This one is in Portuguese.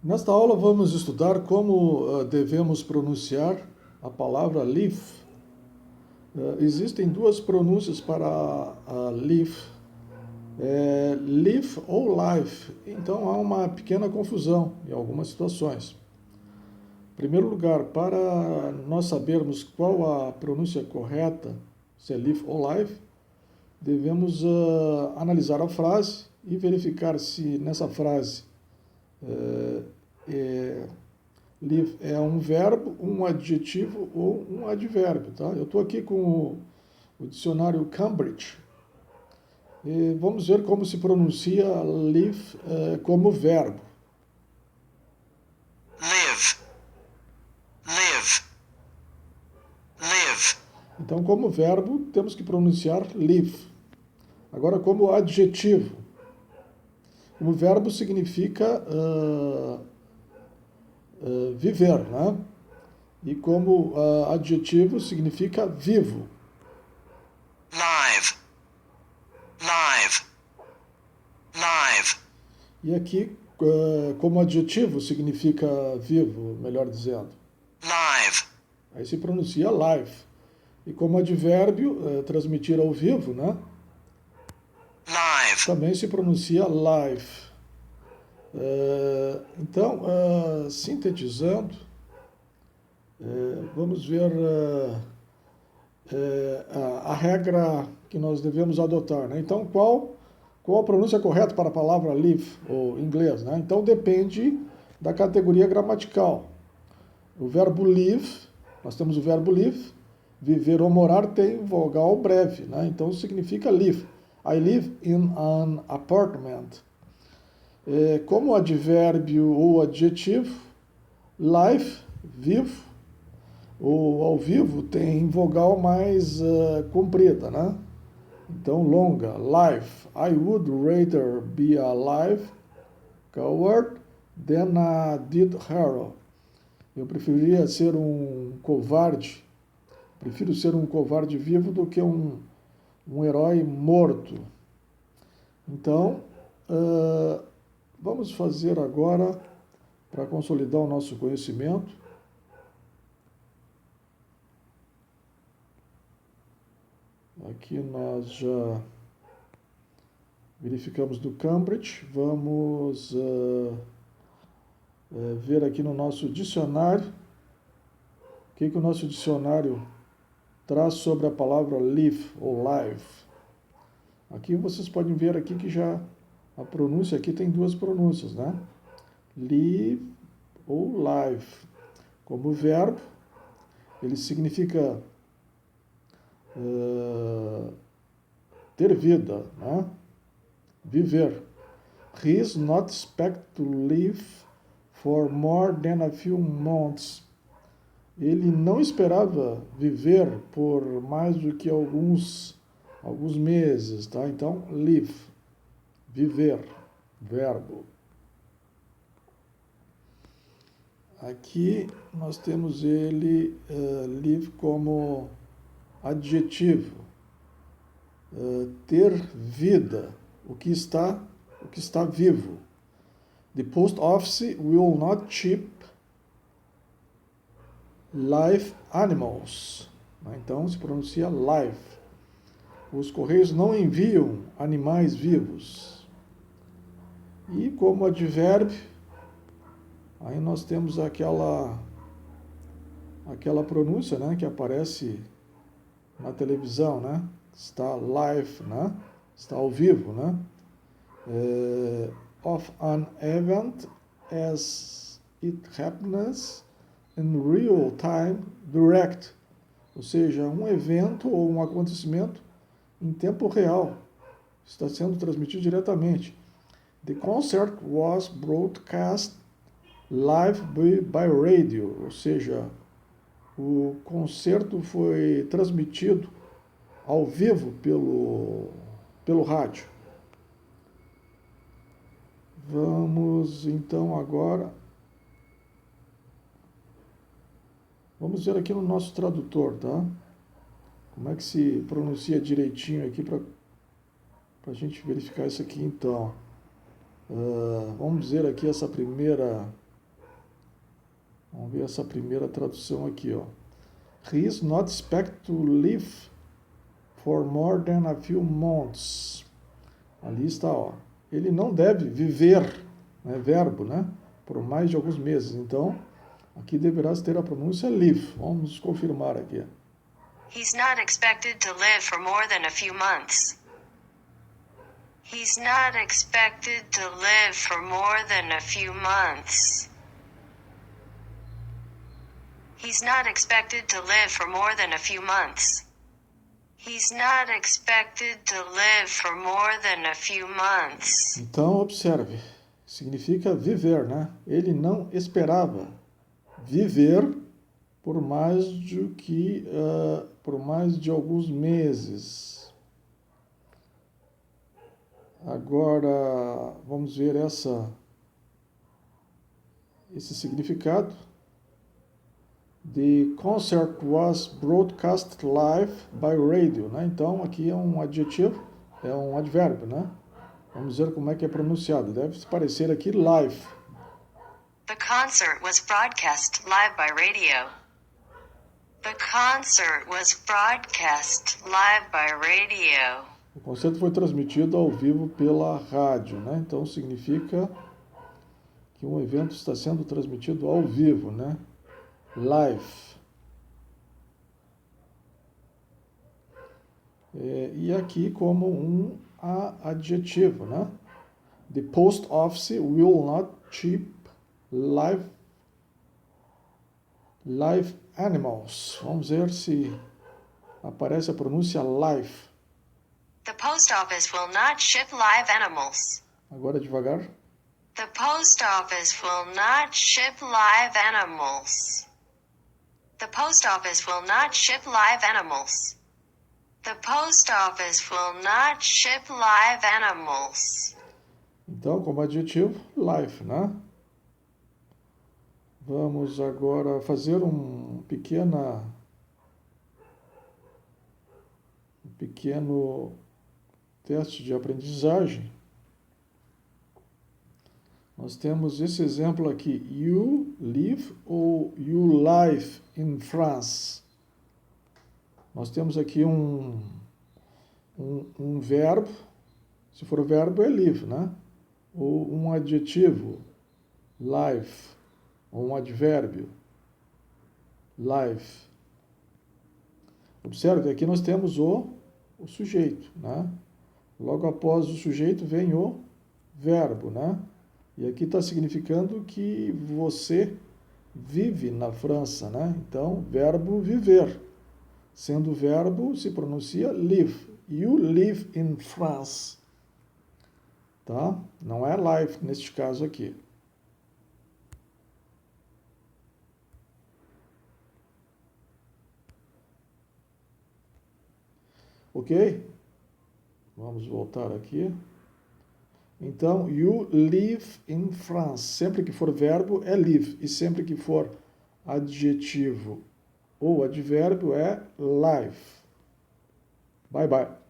Nesta aula vamos estudar como devemos pronunciar a palavra leaf. Existem duas pronúncias para leaf, leaf ou life, então há uma pequena confusão em algumas situações. Em primeiro lugar, para nós sabermos qual a pronúncia correta, se é leaf ou life, devemos analisar a frase e verificar se nessa frase live é um verbo, um adjetivo ou um advérbio, tá? Eu estou aqui com o dicionário Cambridge e vamos ver como se pronuncia live como verbo. Live, live, live, Então, como verbo, temos que pronunciar live. Agora, como adjetivo. Como verbo significa viver, né? E como adjetivo significa vivo. live, live, live, E aqui, como adjetivo, significa vivo, melhor dizendo. live, Aí se pronuncia live. E como advérbio, transmitir ao vivo, né? live, Também se pronuncia live. Então, sintetizando, vamos ver a regra que nós devemos adotar, né? Então, qual a pronúncia correta para a palavra live, ou em inglês, né? Então, depende da categoria gramatical. O verbo live, nós temos o verbo live, viver ou morar tem vogal breve, né? Então, significa live. I live in an apartment. Como advérbio ou adjetivo, live, vivo, ou ao vivo tem vogal mais comprida, né? Então, longa, life. I would rather be a live coward than a dead hero. Eu preferiria ser um covarde, prefiro ser um covarde vivo do que um herói morto. Então, vamos fazer agora, para consolidar o nosso conhecimento, aqui nós já verificamos do Cambridge, vamos ver aqui no nosso dicionário, o que o nosso dicionário traz sobre a palavra live ou live. Aqui vocês podem ver aqui que já a pronúncia aqui tem duas pronúncias, né? Live ou live. Como verbo, ele significa ter vida, né? Viver. He is not expected to live for more than a few months. Ele não esperava viver por mais do que alguns meses, tá? Então, live, viver, verbo. Aqui nós temos ele, live, como adjetivo. Ter vida, o que está vivo. The post office will not ship live animals. Então se pronuncia live. Os correios não enviam animais vivos. E como advérbio, aí nós temos aquela pronúncia, né, que aparece na televisão, né? Está live, né? Está ao vivo, né? Of an event as it happens in real time direct. Ou seja, um evento ou um acontecimento em tempo real. Está sendo transmitido diretamente. The concert was broadcast live by radio. Ou seja, o concerto foi transmitido ao vivo pelo rádio. Vamos então agora, vamos ver aqui no nosso tradutor, tá? Como é que se pronuncia direitinho aqui para a gente verificar isso aqui então. Vamos dizer aqui essa primeira Vamos ver essa primeira tradução aqui, ó. He is not expected to live for more than a few months. Ali está, ó. Ele não deve viver, né, verbo, né, por mais de alguns meses. Então, aqui deverá ter a pronúncia live. Vamos confirmar aqui. He's not expected to live for more than a few months. He's not expected to live for more than a few months. He's not expected to live for more than a few months. He's not expected to live for more than a few months. Então, observe. Significa viver, né? Ele não esperava viver por mais de alguns meses. Agora, vamos ver esse significado. The concert was broadcast live by radio, né? Então, aqui é um adjetivo, é um advérbio, né? Vamos ver como é que é pronunciado. Deve se parecer aqui live. The concert was broadcast live by radio. The concert was broadcast live by radio. O concerto foi transmitido ao vivo pela rádio, né? Então significa que um evento está sendo transmitido ao vivo, né? Live. E aqui como um adjetivo, né? The post office will not ship live animals. Vamos ver se aparece a pronúncia live. The post office will not ship live animals. Agora devagar. The post office will not ship live animals. The post office will not ship live animals. The post office will not ship live animals. Então, como adjetivo, live, né? Vamos agora fazer um pequeno teste de aprendizagem. Nós temos esse exemplo aqui. You live ou you live in France? Nós temos aqui um verbo. Se for verbo, é live, né? Ou um adjetivo, live. Ou um advérbio, live. Observe que aqui nós temos o sujeito, né? Logo após o sujeito vem o verbo, né? E aqui está significando que você vive na França, né? Então, verbo viver. Sendo o verbo, se pronuncia live. You live in France. Tá? Não é live neste caso aqui. Ok? Vamos voltar aqui. Então, you live in France. Sempre que for verbo, é live. E sempre que for adjetivo ou advérbio, é live. Bye, bye.